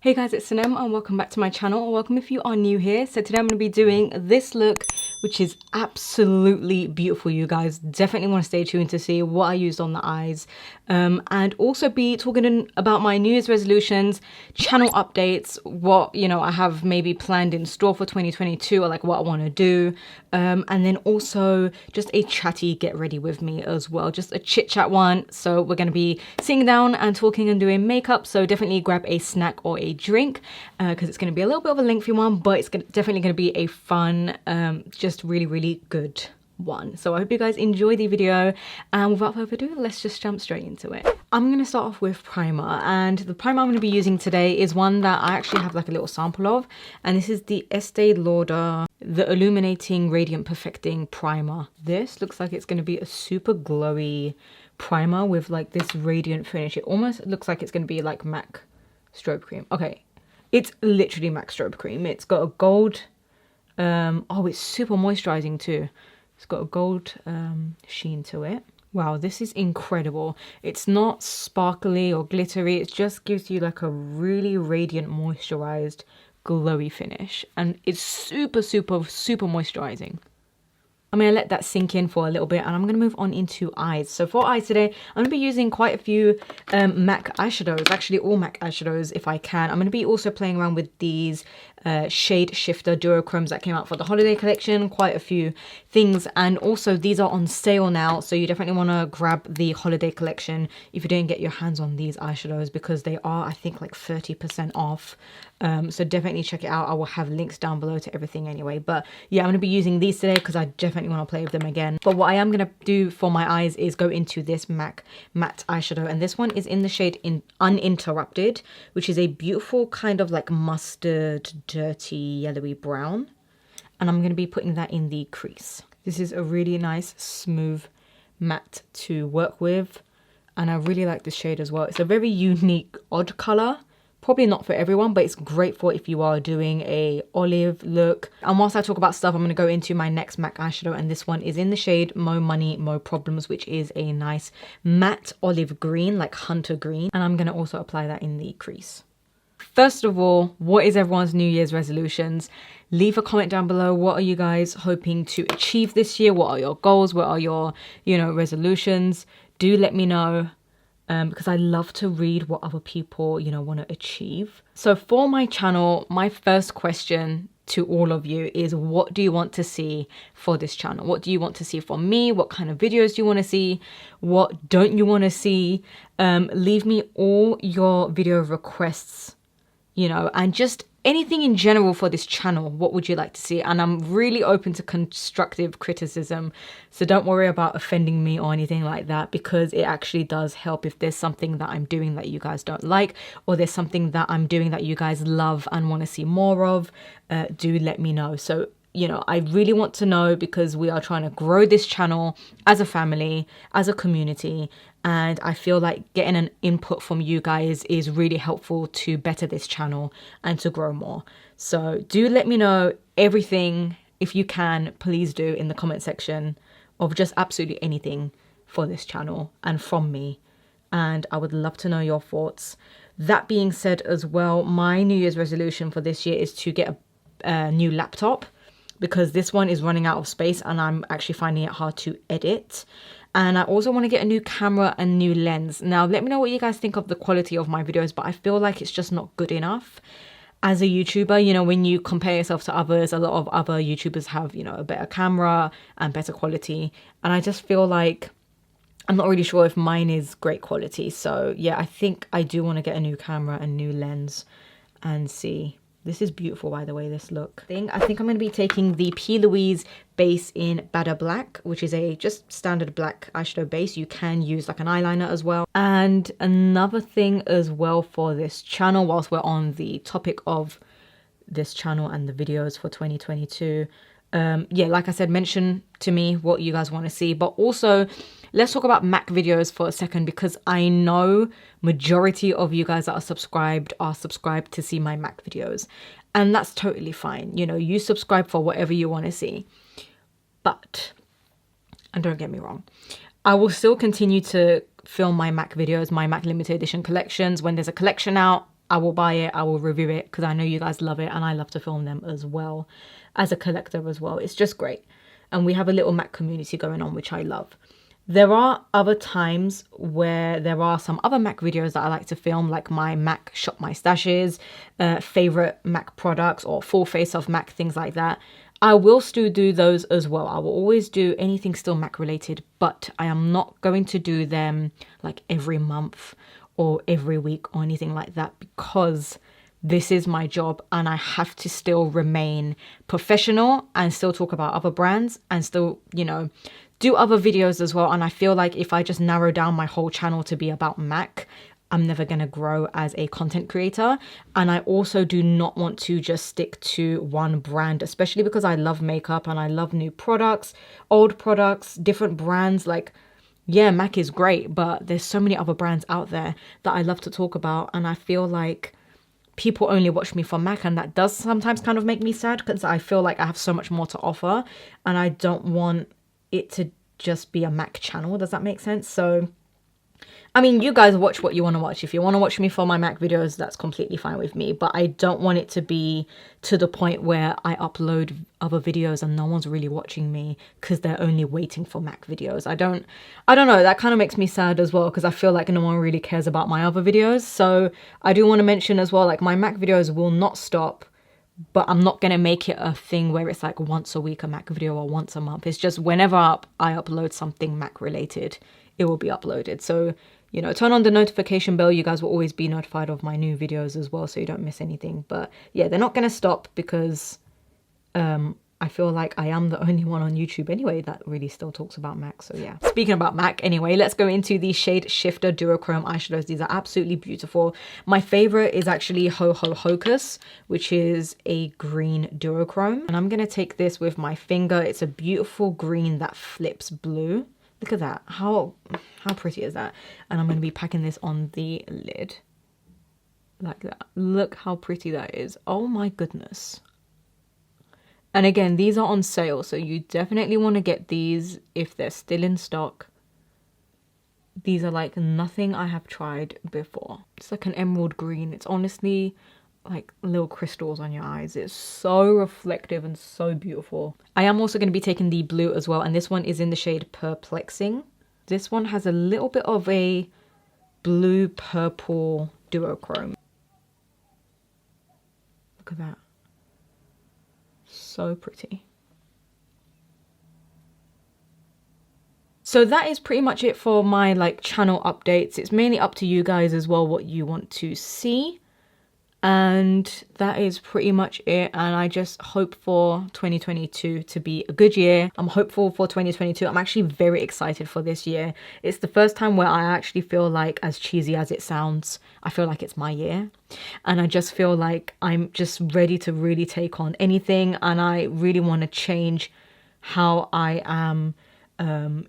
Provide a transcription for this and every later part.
Hey guys, it's Sinem and welcome back to my channel, or welcome if you are new here. So today I'm going to be doing this look, which is absolutely beautiful, you guys. Definitely want to stay tuned to see what I used on the eyes, and also be talking about my New Year's resolutions, channel updates, what, I have maybe planned in store for 2022, or like what I want to do, and then also just a chatty get ready with me as well, just a chit chat one. So we're going to be sitting down and talking and doing makeup, so definitely grab a snack or a drink because it's going to be a little bit of a lengthy one, but it's definitely going to be a fun, just really good one. So I hope you guys enjoy the video, and without further ado, let's just jump straight into it. I'm going to start off with primer, and the primer I'm going to be using today is one that I actually have like a little sample of, and this is the Estee Lauder The Illuminating Radiant Perfecting Primer. This looks like it's going to be a super glowy primer with like this radiant finish. It almost looks like it's going to be like MAC strobe cream. Okay, it's literally MAC strobe cream. It's got a gold, oh, it's super moisturizing too. It's got a gold sheen to it. Wow, this is incredible. It's not sparkly or glittery. It just gives you like a really radiant, moisturized, glowy finish. And it's super moisturizing. I'm going to let that sink in for a little bit, and I'm going to move on into eyes. So for eyes today, I'm going to be using quite a few MAC eyeshadows, actually all MAC eyeshadows if I can. I'm going to be also playing around with these Shadeshifter duochromes that came out for the holiday collection, quite a few things. And also these are on sale now, so you definitely want to grab the holiday collection if you didn't get your hands on these eyeshadows, because they are, I think, like 30% off. So definitely check it out. I will have links down below to everything anyway. But yeah, I'm going to be using these today because I definitely want to play with them again. But what I am going to do for my eyes is go into this MAC matte eyeshadow, and this one is in the shade Uninterrupted, which is a beautiful kind of like mustard, dirty, yellowy brown. And I'm going to be putting that in the crease. This is a really nice, smooth matte to work with, and I really like this shade as well. It's a very unique, odd color. Probably not for everyone, but it's great for if you are doing a olive look. And whilst I talk about stuff, I'm going to go into my next MAC eyeshadow, and this one is in the shade Mo Money, Mo Problems, which is a nice matte olive green, like hunter green. And I'm going to also apply that in the crease. First of all, what is everyone's New Year's resolutions? Leave a comment down below. What are you guys hoping to achieve this year? What are your goals? What are your, resolutions? Do let me know. Because I love to read what other people, want to achieve. So for my channel, my first question to all of you is, what do you want to see for this channel? What do you want to see from me? What kind of videos do you want to see? What don't you want to see? Leave me all your video requests, and just anything in general for this channel. What would you like to see? And I'm really open to constructive criticism, so don't worry about offending me or anything like that, because it actually does help. If there's something that I'm doing that you guys don't like, or there's something that I'm doing that you guys love and want to see more of, do let me know. So I really want to know, because we are trying to grow this channel as a family, as a community, and I feel like getting an input from you guys is really helpful to better this channel and to grow more. So do let me know everything, if you can, please do, in the comment section, of just absolutely anything for this channel and from me, and I would love to know your thoughts. That being said as well, my New Year's resolution for this year is to get a new laptop, because this one is running out of space and I'm actually finding it hard to edit. And I also want to get a new camera and new lens. Now, let me know what you guys think of the quality of my videos, but I feel like it's just not good enough. As a YouTuber, when you compare yourself to others, a lot of other YouTubers have, a better camera and better quality. And I just feel like I'm not really sure if mine is great quality. So yeah, I think I do want to get a new camera and new lens and see. This is beautiful, by the way, this look. I think I'm going to be taking the P.Louise base in Badda Black, which is a just standard black eyeshadow base. You can use like an eyeliner as well. And another thing as well for this channel, whilst we're on the topic of this channel and the videos for 2022, yeah, like I said, mention to me what you guys want to see. But also, let's talk about MAC videos for a second, because I know majority of you guys that are subscribed to see my MAC videos. And that's totally fine. You subscribe for whatever you want to see. But, and don't get me wrong, I will still continue to film my MAC videos, my MAC limited edition collections. When there's a collection out, I will buy it, I will review it because I know you guys love it and I love to film them as well as a collector as well. It's just great. And we have a little MAC community going on, which I love. There are other times where there are some other MAC videos that I like to film, like my MAC Shop My Stashes, favorite MAC products, or full face of MAC, things like that. I will still do those as well. I will always do anything still MAC related, but I am not going to do them like every month or every week or anything like that, because this is my job and I have to still remain professional and still talk about other brands and still, you know, do other videos as well. And I feel like if I just narrow down my whole channel to be about MAC, I'm never going to grow as a content creator. And I also do not want to just stick to one brand, especially because I love makeup and I love new products, old products, different brands. Like, yeah, MAC is great, but there's so many other brands out there that I love to talk about. And I feel like people only watch me for MAC, and that does sometimes kind of make me sad because I feel like I have so much more to offer and I don't want it to just be a MAC channel. Does that make sense? So I mean, you guys watch what you want to watch. If you want to watch me for my MAC videos, that's completely fine with me. But I don't want it to be to the point where I upload other videos and no one's really watching me because they're only waiting for MAC videos. I don't know. That kind of makes me sad as well because I feel like no one really cares about my other videos. So I do want to mention as well, like my MAC videos will not stop, but I'm not going to make it a thing where it's like once a week a MAC video or once a month. It's just whenever I upload something MAC related, it will be uploaded. So, you know, turn on the notification bell. You guys will always be notified of my new videos as well, so you don't miss anything. But yeah, they're not going to stop because I feel like I am the only one on YouTube anyway that really still talks about MAC. So yeah, speaking about MAC anyway, let's go into the Shadeshifter Duochrome eyeshadows. These are absolutely beautiful. My favorite is actually Hocus, which is a green duochrome. And I'm going to take this with my finger. It's a beautiful green that flips blue. Look at that. How pretty is that? And I'm going to be packing this on the lid like that. Look how pretty that is. Oh my goodness. And again, these are on sale, so you definitely want to get these if they're still in stock. These are like nothing I have tried before. It's like an emerald green. It's honestly like little crystals on your eyes. It's so reflective and so beautiful. I am also going to be taking the blue as well, and this one is in the shade Prrrplexing. This one has a little bit of a blue purple duochrome. Look at that. So pretty. So that is pretty much it for my like channel updates. It's mainly up to you guys as well what you want to see. And that is pretty much it. And I just hope for 2022 to be a good year. I'm hopeful for 2022. I'm actually very excited for this year. It's the first time where I actually feel like, as cheesy as it sounds, I feel like it's my year. And I just feel like I'm just ready to really take on anything. And I really want to change how I am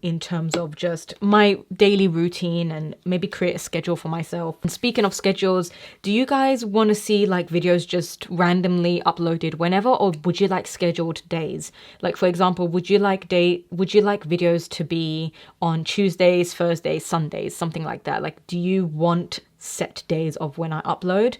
in terms of just my daily routine and maybe create a schedule for myself. And speaking of schedules, do you guys want to see like videos just randomly uploaded whenever, or would you like scheduled days? Like for example, would you like videos to be on Tuesdays, Thursdays, Sundays, something like that? Like, do you want set days of when I upload?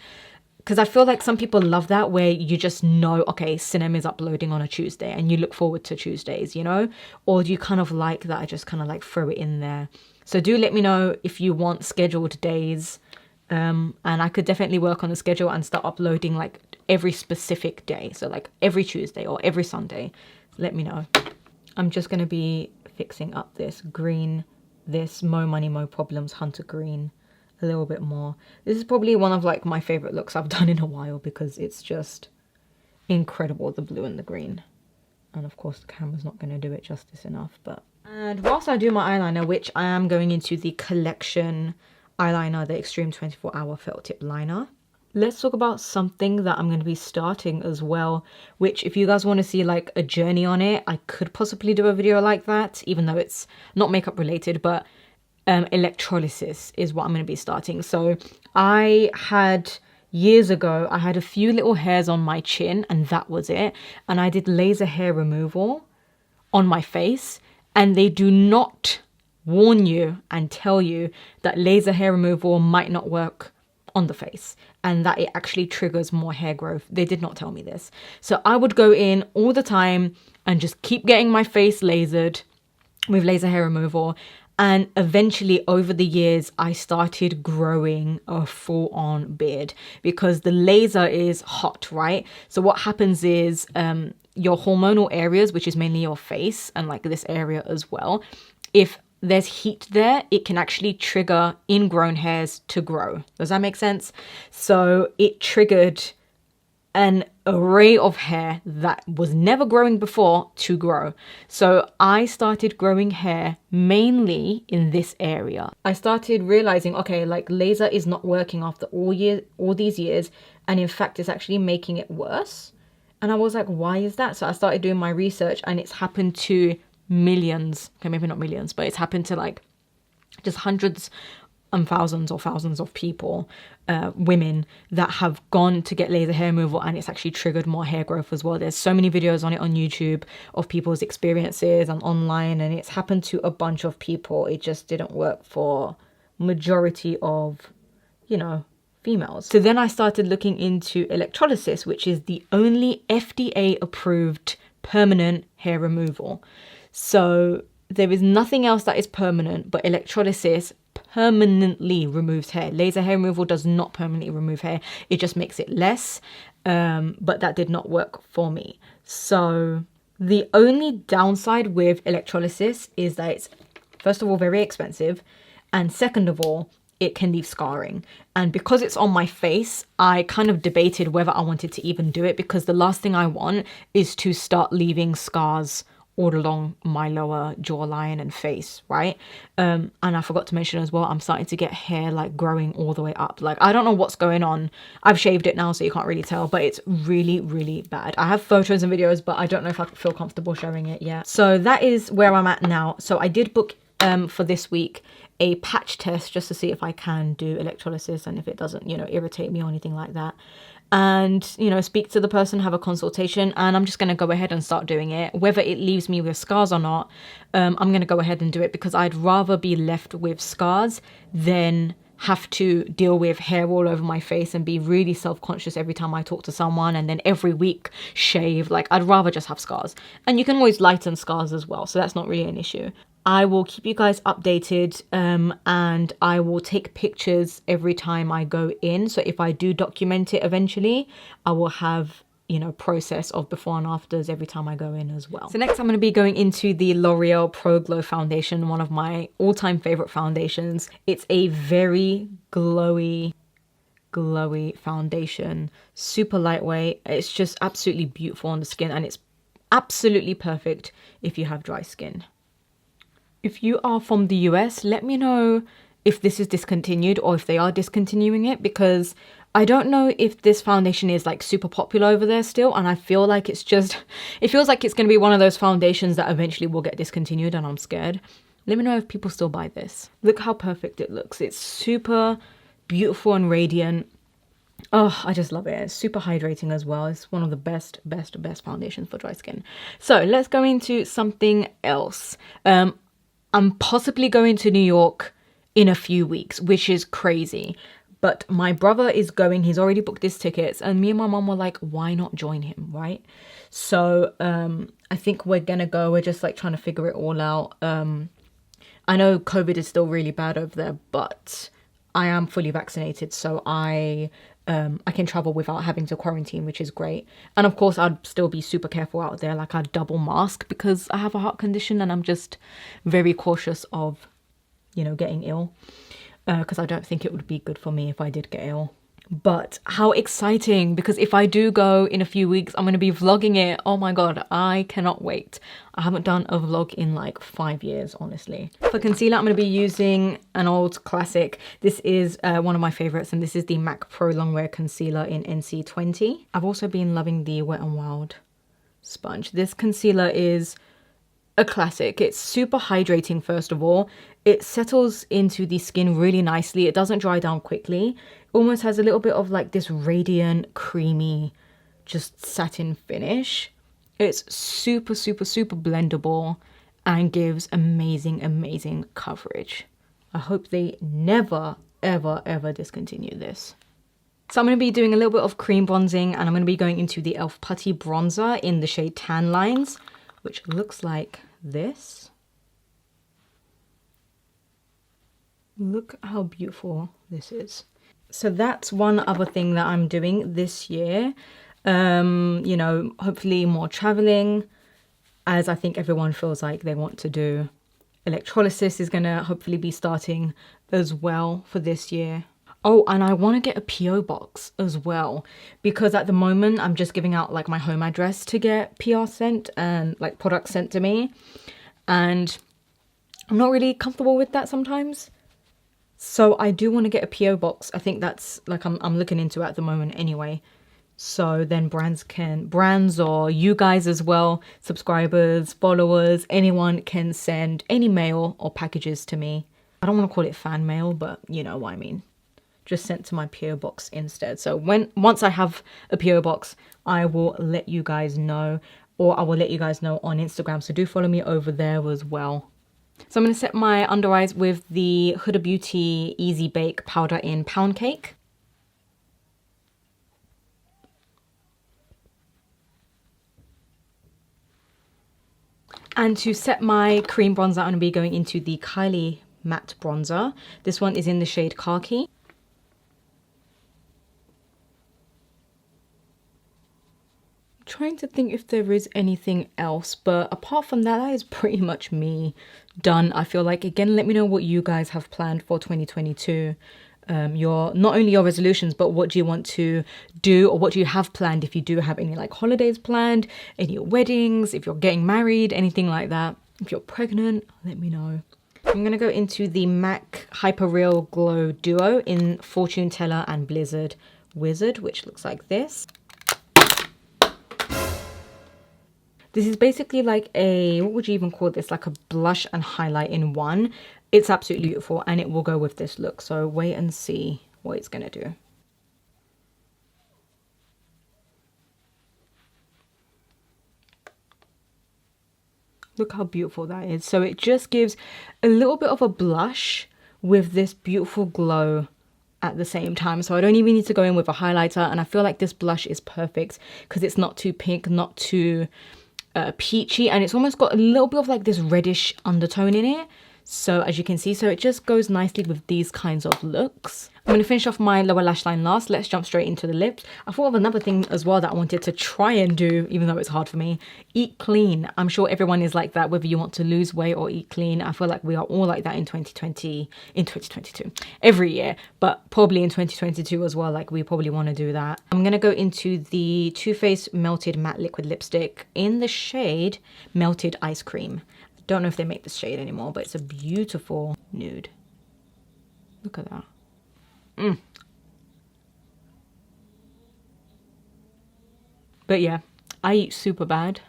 Because I feel like some people love that, where you just know, okay, Sinem is uploading on a Tuesday and you look forward to Tuesdays, you know? Or do you kind of like that I just kind of like throw it in there? So do let me know if you want scheduled days. And I could definitely work on the schedule and start uploading like every specific day. So like every Tuesday or every Sunday. Let me know. I'm just going to be fixing up this green, this Mo Money Mo Problems Hunter green a little bit more. This is probably one of like my favorite looks I've done in a while because it's just incredible, the blue and the green. And of course the camera's not going to do it justice enough. But and whilst I do my eyeliner, which I am going into the Collection eyeliner, the Extreme 24 Hour Felt Tip Liner, let's talk about something that I'm going to be starting as well, which if you guys want to see like a journey on it, I could possibly do a video like that, even though it's not makeup related. But electrolysis is what I'm going to be starting. So years ago, I had a few little hairs on my chin and that was it. And I did laser hair removal on my face, and they do not warn you and tell you that laser hair removal might not work on the face. and that it actually triggers more hair growth. They did not tell me this. So I would go in all the time and just keep getting my face lasered with laser hair removal. And eventually over the years, I started growing a full-on beard because the laser is hot, right? So what happens is your hormonal areas, which is mainly your face and like this area as well, if there's heat there, it can actually trigger ingrown hairs to grow. Does that make sense? So it triggered an array of hair that was never growing before to grow. So I started growing hair mainly in this area. I started realizing, okay, like laser is not working after all these years, and in fact it's actually making it worse. And I was like, why is that? So I started doing my research, and it's happened to millions, okay, maybe not millions, but it's happened to like just hundreds and thousands or thousands of people, women that have gone to get laser hair removal, and it's actually triggered more hair growth as well. There's so many videos on it on YouTube of people's experiences and online, and it's happened to a bunch of people. It just didn't work for majority of, you know, females. So then I started looking into electrolysis, which is the only FDA approved permanent hair removal. So there is nothing else that is permanent, but electrolysis permanently removes hair. Laser hair removal does not permanently remove hair. It just makes it less. But that did not work for me. So the only downside with electrolysis is that it's, first of all, very expensive. And second of all, it can leave scarring. And because it's on my face, I kind of debated whether I wanted to even do it, because the last thing I want is to start leaving scars all along my lower jawline and face, right? And I forgot to mention as well, I'm starting to get hair like growing all the way up. Like, I don't know what's going on. I've shaved it now, so you can't really tell, but it's really, really bad. I have photos and videos, but I don't know if I feel comfortable showing it yet. So that is where I'm at now. So I did book for this week a patch test just to see if I can do electrolysis and if it doesn't, you know, irritate me or anything like that. And, you know, speak to the person, have a consultation, and I'm just going to go ahead and start doing it. Whether it leaves me with scars or not, I'm going to go ahead and do it, because I'd rather be left with scars than have to deal with hair all over my face and be really self-conscious every time I talk to someone, and then every week shave. Like, I'd rather just have scars. And you can always lighten scars as well, so that's not really an issue. I will keep you guys updated, and I will take pictures every time I go in. So if I do document it eventually, I will have, you know, process of before and afters every time I go in as well. So next I'm going to be going into the L'Oreal Pro Glow foundation, one of my all-time favorite foundations. It's a very glowy foundation, super lightweight. It's just absolutely beautiful on the skin, and it's absolutely perfect if you have dry skin. If you are from the US, let me know if this is discontinued or if they are discontinuing it, because I don't know if this foundation is like super popular over there still, and I feel like it's just, it feels like it's going to be one of those foundations that eventually will get discontinued, and I'm scared. Let me know if people still buy this. Look how perfect it looks. It's super beautiful and radiant. Oh, I just love it. It's super hydrating as well. It's one of the best foundations for dry skin. So let's go into something else. I'm possibly going to New York in a few weeks, which is crazy. But my brother is going, he's already booked his tickets, and me and my mom were like, why not join him, right? So I think we're gonna go. We're just like trying to figure it all out. I know COVID is still really bad over there, but I am fully vaccinated, so I can travel without having to quarantine, which is great. And of course, I'd still be super careful out there. Like, I'd double mask because I have a heart condition, and I'm just very cautious of, you know, getting ill. Because I don't think it would be good for me if I did get ill. But how exciting, because if I do go in a few weeks, I'm going to be vlogging it. Oh my god, I cannot wait. I haven't done a vlog in like 5 years, honestly. For concealer, I'm going to be using an old classic. This is one of my favorites, and this is the MAC Pro Longwear Concealer in NC20. I've also been loving the Wet n Wild sponge. This concealer is a classic. It's super hydrating, first of all. It settles into the skin really nicely. It doesn't dry down quickly. Almost has a little bit of like this radiant, creamy, just satin finish. It's super blendable and gives amazing coverage. I hope they never ever discontinue this. So I'm going to be doing a little bit of cream bronzing, and I'm going to be going into the E.L.F. Putty bronzer in the shade Tan Lines, which looks like this. Look how beautiful this is. So that's one other thing that I'm doing this year. You know, hopefully more traveling, as I think everyone feels like they want to do. Electrolysis is going to hopefully be starting as well for this year. Oh, and I want to get a PO box as well, because at the moment I'm just giving out like my home address to get PR sent and like products sent to me, and I'm not really comfortable with that sometimes. So I do want to get a PO box. I think that's like I'm looking into at the moment anyway. So then brands or you guys as well, subscribers, followers, anyone can send any mail or packages to me. I don't want to call it fan mail, but you know what I mean. Just sent to my PO box instead. So once I have a PO box, I will let you guys know, or I will let you guys know on Instagram. So do follow me over there as well. So I'm going to set my under eyes with the Huda Beauty Easy Bake Powder in Pound Cake. And to set my cream bronzer, I'm going to be going into the Kylie matte bronzer. This one is in the shade Khaki. Trying to think if there is anything else, but apart from that, that is pretty much me done. I feel like, again, let me know what you guys have planned for 2022. Your not only your resolutions, but what do you want to do, or what do you have planned if you do have any like holidays planned, any weddings, if you're getting married, anything like that. If you're pregnant, let me know. I'm gonna go into the MAC Hyper Real Glow Duo in Fortune Teller and Blizzard Wizzard, which looks like this. This is basically like a, what would you even call this? Like a blush and highlight in one. It's absolutely beautiful, and it will go with this look. So wait and see what it's going to do. Look how beautiful that is. So it just gives a little bit of a blush with this beautiful glow at the same time. So I don't even need to go in with a highlighter, and I feel like this blush is perfect because it's not too pink, not too peachy, and it's almost got a little bit of like this reddish undertone in it. So as you can see, so it just goes nicely with these kinds of looks. I'm going to finish off my lower lash line last. Let's jump straight into the lips. I thought of another thing as well that I wanted to try and do, even though it's hard for me. Eat clean. I'm sure everyone is like that, whether you want to lose weight or eat clean. I feel like we are all like that in 2022, every year, but probably in 2022 as well. Like we probably want to do that. I'm going to go into the Too Faced Melted Matte Liquid Lipstick in the shade Melted Ice Cream. Don't know if they make this shade anymore, but it's a beautiful nude. Look at that. But yeah, I eat super bad.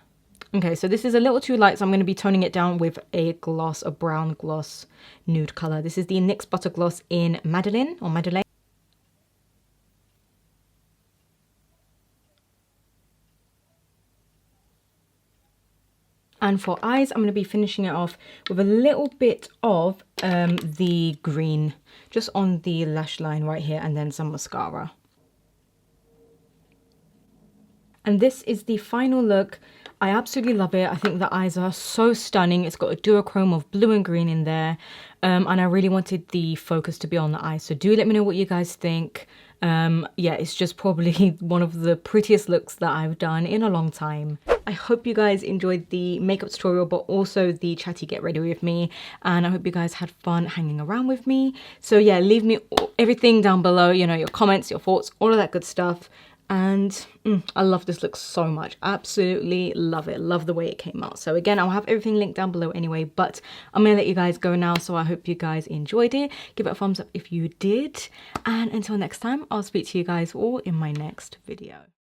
Okay, so this is a little too light, so I'm going to be toning it down with a gloss, a brown gloss nude color. This is the NYX Butter Gloss in Madeleine or Madeleine. And for eyes, I'm going to be finishing it off with a little bit of the green, just on the lash line right here, and then some mascara. And this is the final look. I absolutely love it. I think the eyes are so stunning. It's got a duochrome of blue and green in there. And I really wanted the focus to be on the eyes. So do let me know what you guys think. Yeah, it's just probably one of the prettiest looks that I've done in a long time. I hope you guys enjoyed the makeup tutorial, but also the chatty get ready with me. And I hope you guys had fun hanging around with me. So yeah, leave me everything down below, you know, your comments, your thoughts, all of that good stuff. And I love this look so much. Absolutely love it. Love the way it came out. So again, I'll have everything linked down below anyway, but I'm gonna let you guys go now. So I hope you guys enjoyed it. Give it a thumbs up if you did. And until next time, I'll speak to you guys all in my next video.